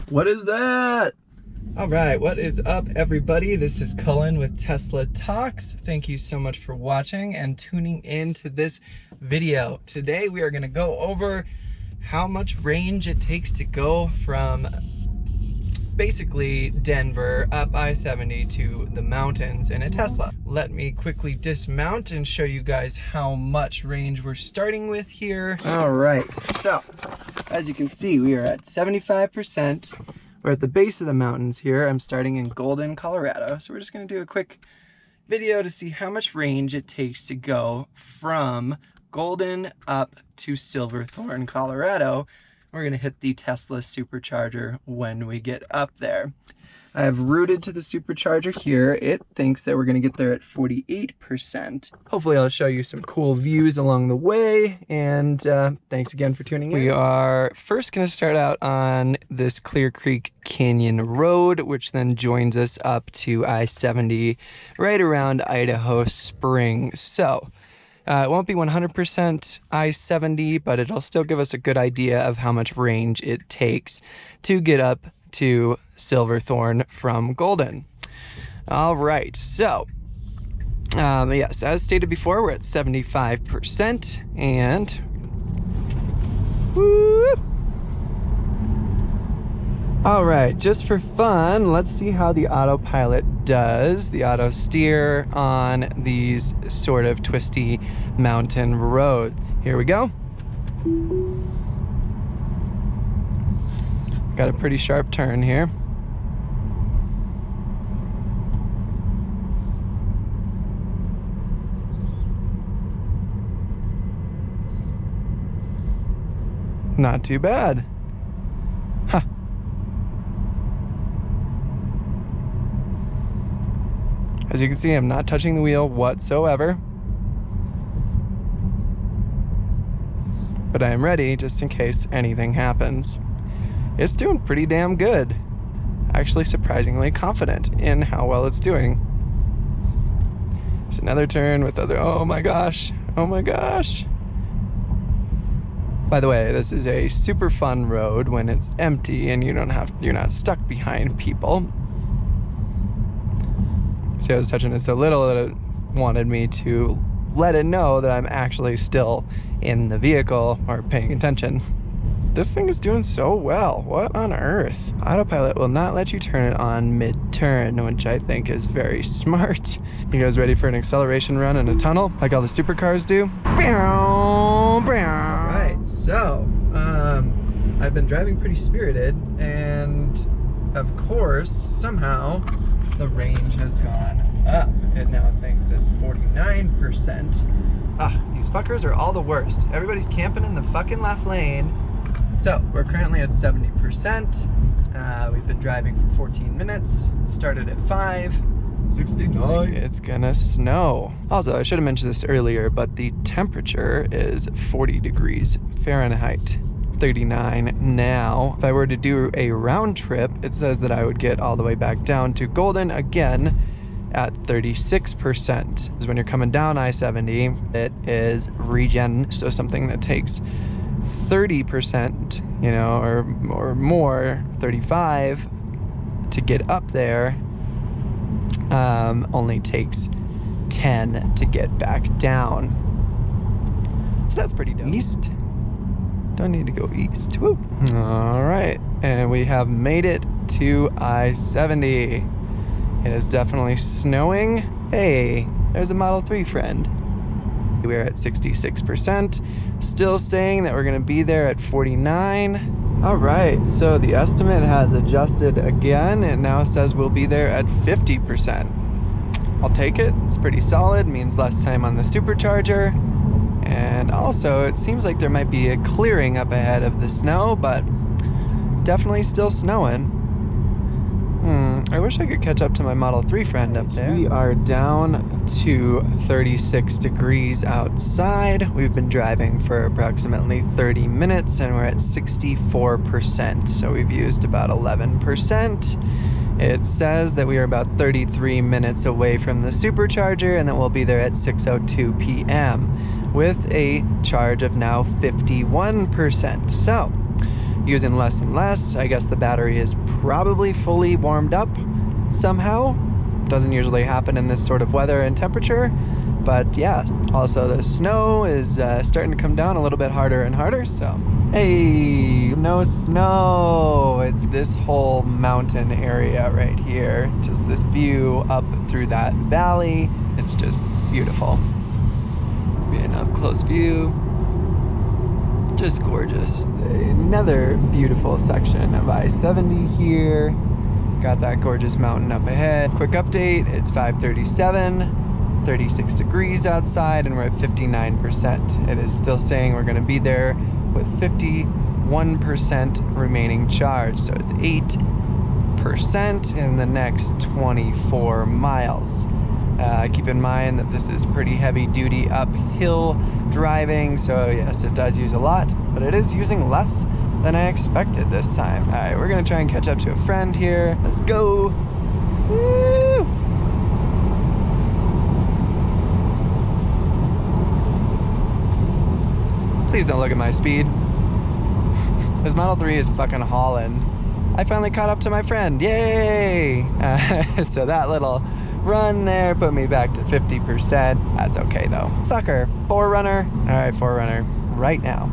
What is that? All right, what is up, everybody? This is Cullen with Tesla Talks. Thank you so much for watching and tuning in to this video. Today we are going to go over how much range it takes to go from basically Denver up I-70 to the mountains in a Tesla. Let me quickly dismount and show you guys how much range we're starting with here. All right, so as you can see, we are at 75%. We're at the base of the mountains here. I'm starting in Golden, Colorado. So we're just gonna do a quick video to see how much range it takes to go from Golden up to Silverthorne, Colorado. We're gonna hit the Tesla Supercharger when we get up there. I have routed to the Supercharger here. It thinks that we're gonna get there at 48%. Hopefully I'll show you some cool views along the way, and thanks again for tuning in. We are first gonna start out on this Clear Creek Canyon Road, which then joins us up to I-70 right around Idaho Springs. So, it won't be 100% I-70, but it'll still give us a good idea of how much range it takes to get up to Silverthorne from Golden. All right, so yes, as stated before, we're at 75%, and woo! All right, just for fun, let's see how the autopilot does, the auto steer on these sort of twisty mountain road. Here we go. Got a pretty sharp turn here. Not too bad. Huh. As you can see, I'm not touching the wheel whatsoever. But I am ready just in case anything happens. It's doing pretty damn good. Actually surprisingly confident in how well it's doing. There's another turn with other, oh my gosh, oh my gosh. By the way, this is a super fun road when it's empty and you're not stuck behind people. See, I was touching it so little that it wanted me to let it know that I'm actually still in the vehicle or paying attention. This thing is doing so well. What on earth? Autopilot will not let you turn it on mid-turn, which I think is very smart. You guys ready for an acceleration run in a tunnel like all the supercars do? Alright, so I've been driving pretty spirited, and of course, somehow the range has gone up. It now thinks it's 49%. Ah, these fuckers are all the worst. Everybody's camping in the fucking left lane. So, we're currently at 70%. We've been driving for 14 minutes. It started at 5:69. It's gonna snow. Also, I should have mentioned this earlier, but the temperature is 40 degrees Fahrenheit. 39 now. If I were to do a round trip, it says that I would get all the way back down to Golden again at 36%. When you're coming down I-70, it is regen, so something that takes 30%, you know, or more, 35 to get up there, only takes 10 to get back down. So that's pretty dope. East. Don't need to go east. Woo. All right, and we have made it to I-70. It is definitely snowing. Hey, there's a Model 3 friend. We're at 66%, still saying that we're gonna be there at 49. All right, so the estimate has adjusted again. It now says we'll be there at 50%. I'll take it, it's pretty solid, means less time on the Supercharger. And also, it seems like there might be a clearing up ahead of the snow, but definitely still snowing. I wish I could catch up to my Model 3 friend up there. We are down to 36 degrees outside. We've been driving for approximately 30 minutes and we're at 64%. So we've used about 11%. It says that we are about 33 minutes away from the Supercharger and that we'll be there at 6:02 p.m. with a charge of now 51%. So using less and less. I guess the battery is probably fully warmed up somehow. Doesn't usually happen in this sort of weather and temperature, but yeah. Also, the snow is starting to come down a little bit harder and harder, so. Hey, no snow. It's this whole mountain area right here. Just this view up through that valley. It's just beautiful. Be an up close view. Just gorgeous. Another beautiful section of I-70 here. Got that gorgeous mountain up ahead. Quick update, it's 5:37, 36 degrees outside, and we're at 59%. It is still saying we're gonna be there with 51% remaining charge. So it's 8% in the next 24 miles. Keep in mind that this is pretty heavy duty uphill driving, so yes, it does use a lot, but it is using less than I expected this time. All right, we're gonna try and catch up to a friend here. Let's go. Woo! Please don't look at my speed. This Model 3 is fucking hauling. I finally caught up to my friend, yay! So that little run there put me back to 50%. That's okay though. Fucker, 4Runner. All right, 4Runner, right now.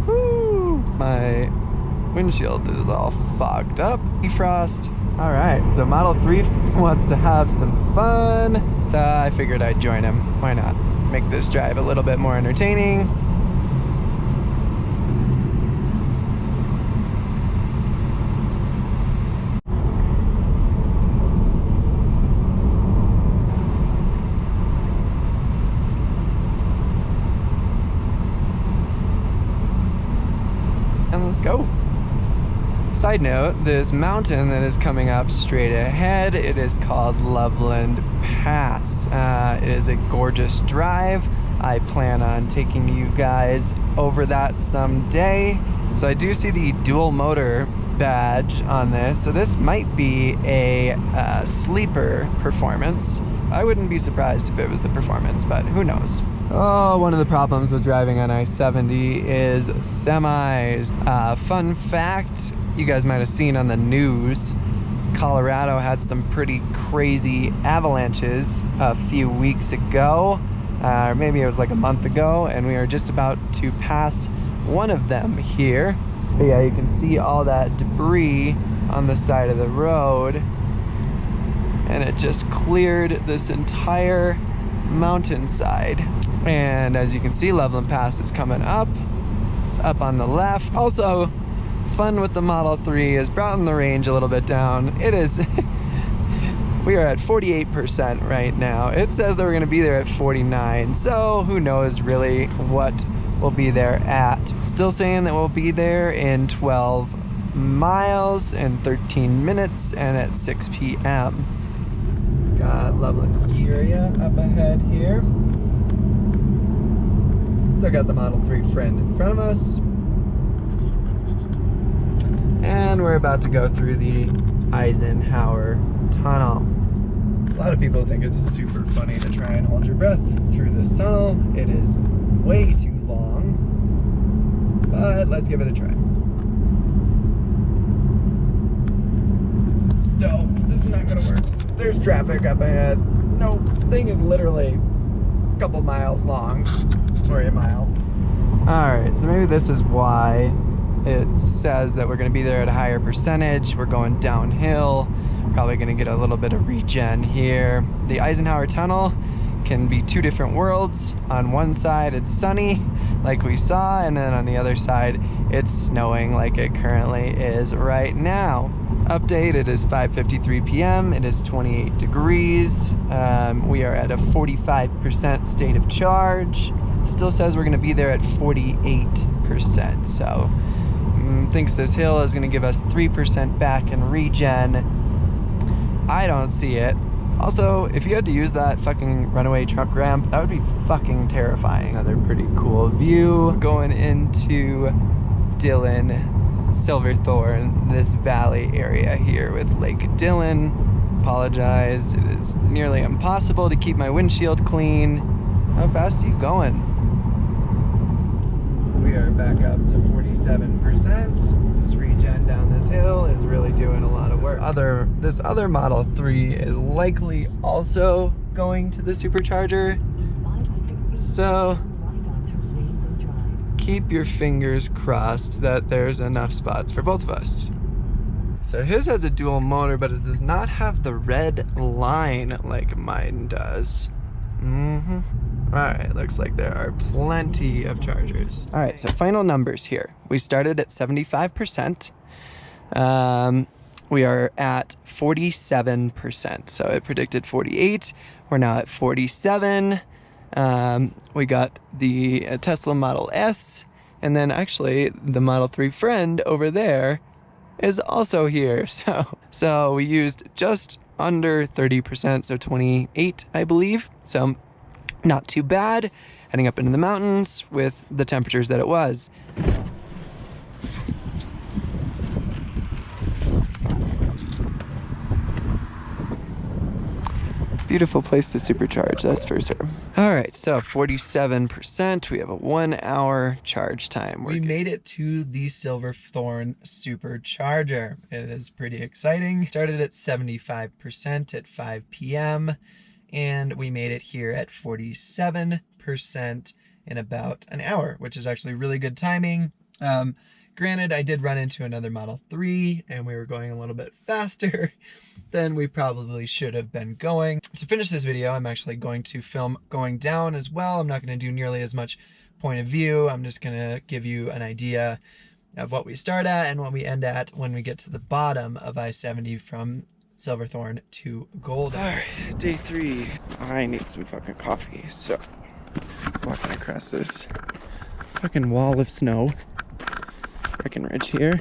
Woo! My windshield is all fogged up. Defrost. All right, so Model 3 wants to have some fun. So I figured I'd join him. Why not? Make this drive a little bit more entertaining. And let's go. Side note, this mountain that is coming up straight ahead, it is called Loveland Pass. It is a gorgeous drive. I plan on taking you guys over that someday. So I do see the dual motor badge on this, so this might be a sleeper performance. I wouldn't be surprised if it was the performance, but who knows. Oh, one of the problems with driving on I-70 is semis. Fun fact, you guys might have seen on the news, Colorado had some pretty crazy avalanches a few weeks ago, or maybe it was like a month ago, and we are just about to pass one of them here. But yeah, you can see all that debris on the side of the road, and it just cleared this entire mountainside. And as you can see, Loveland Pass is coming up. It's up on the left. Also, fun with the Model 3 is brought the range a little bit down. It is, we are at 48% right now. It says that we're gonna be there at 49, so who knows really what we'll be there at. Still saying that we'll be there in 12 miles and 13 minutes and at 6 p.m. Got Loveland Ski Area up ahead here. Still got the Model 3 friend in front of us. And we're about to go through the Eisenhower Tunnel. A lot of people think it's super funny to try and hold your breath through this tunnel. It is way too long, but let's give it a try. No, this is not gonna work. There's traffic up ahead. Nope, thing is literally a couple miles long, or a mile. All right, so maybe this is why it says that we're gonna be there at a higher percentage. We're going downhill, probably gonna get a little bit of regen here. The Eisenhower Tunnel can be two different worlds. On one side it's sunny, like we saw, and then on the other side it's snowing like it currently is right now. Update, it is 5:53 p.m. It is 28 degrees. We are at a 45% state of charge. Still says we're gonna be there at 48%. So thinks this hill is gonna give us 3% back in regen. I don't see it. Also, if you had to use that fucking runaway truck ramp, that would be fucking terrifying. Another pretty cool view going into Dillon, Silverthorne, this valley area here with Lake Dillon. Apologize, it is nearly impossible to keep my windshield clean. How fast are you going? We are back up to 47%. This regen down this hill is really doing a lot of work. This other Model 3 is likely also going to the Supercharger. So keep your fingers crossed that there's enough spots for both of us. So his has a dual motor, but it does not have the red line like mine does. Alright, looks like there are plenty of chargers. Alright, so final numbers here. We started at 75%. We are at 47%. So it predicted 48. We're now at 47. We got the Tesla Model S, and then actually the Model 3 friend over there is also here. So we used just under 30%, so 28, I believe. So not too bad, heading up into the mountains with the temperatures that it was. Beautiful place to supercharge, that's for sure. All right, so 47%. We have a 1 hour charge time. We made it to the Silverthorne Supercharger. It is pretty exciting. Started at 75% at 5 p.m. and we made it here at 47% in about an hour, which is actually really good timing. Granted, I did run into another Model 3 and we were going a little bit faster than we probably should have been going. To finish this video, I'm actually going to film going down as well. I'm not going to do nearly as much point of view. I'm just going to give you an idea of what we start at and what we end at when we get to the bottom of I-70 from Silverthorne to Golden. All right, day 3. I need some fucking coffee, so walking across this fucking wall of snow. Breckenridge here.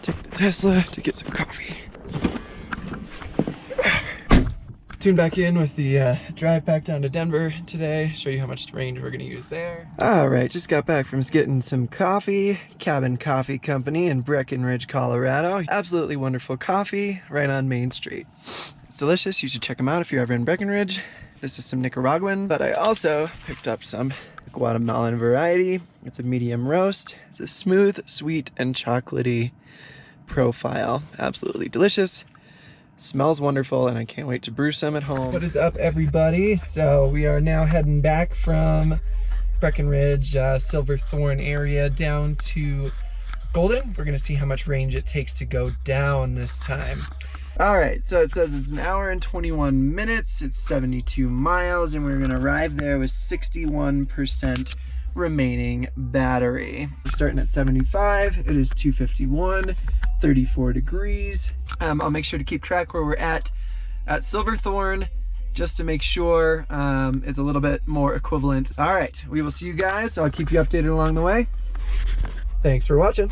Take the Tesla to get some coffee. Tune back in with the drive back down to Denver today. Show you how much range we're gonna use there. All right, just got back from getting some coffee. Cabin Coffee Company in Breckenridge, Colorado. Absolutely wonderful coffee right on Main Street. It's delicious. You should check them out if you're ever in Breckenridge. This is some Nicaraguan, but I also picked up some Guatemalan variety. It's a medium roast. It's a smooth, sweet, and chocolatey profile. Absolutely delicious. Smells wonderful, and I can't wait to brew some at home. What is up, everybody? So we are now heading back from Breckenridge, Silverthorne area down to Golden. We're gonna see how much range it takes to go down this time. All right, so it says it's an hour and 21 minutes. It's 72 miles, and we're gonna arrive there with 61% remaining battery. We're starting at 75. It is 2:51, 34 degrees. I'll make sure to keep track where we're at Silverthorne, just to make sure it's a little bit more equivalent. All right, we will see you guys. So I'll keep you updated along the way. Thanks for watching.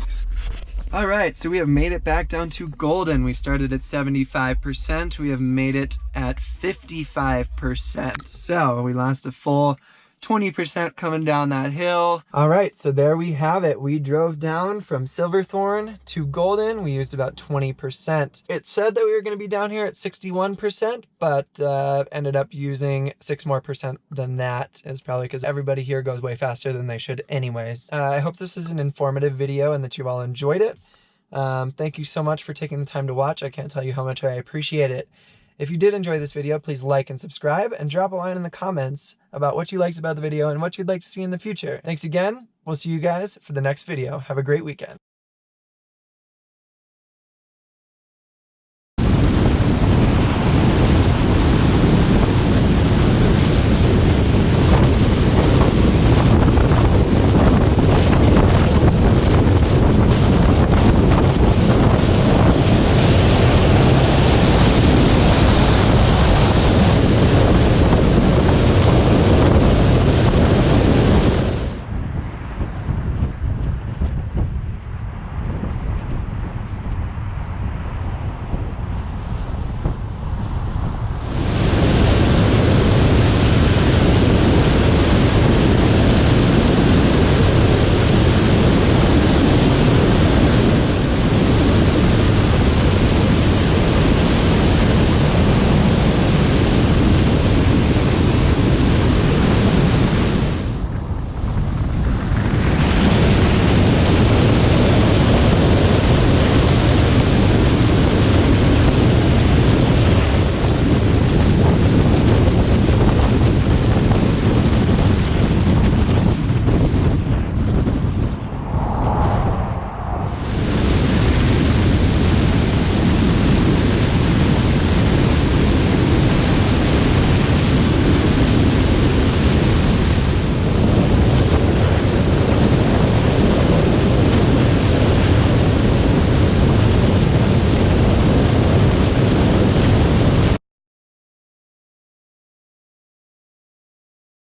All right, so we have made it back down to Golden. We started at 75%. We have made it at 55%. So we lost a full 20% coming down that hill. All right, so there we have it. We drove down from Silverthorne to Golden. We used about 20%. It said that we were gonna be down here at 61%, but ended up using 6% more than that. It's probably because everybody here goes way faster than they should anyways. I hope this is an informative video and that you all enjoyed it. Thank you so much for taking the time to watch. I can't tell you how much I appreciate it. If you did enjoy this video, please like and subscribe, and drop a line in the comments about what you liked about the video and what you'd like to see in the future. Thanks again. We'll see you guys for the next video. Have a great weekend.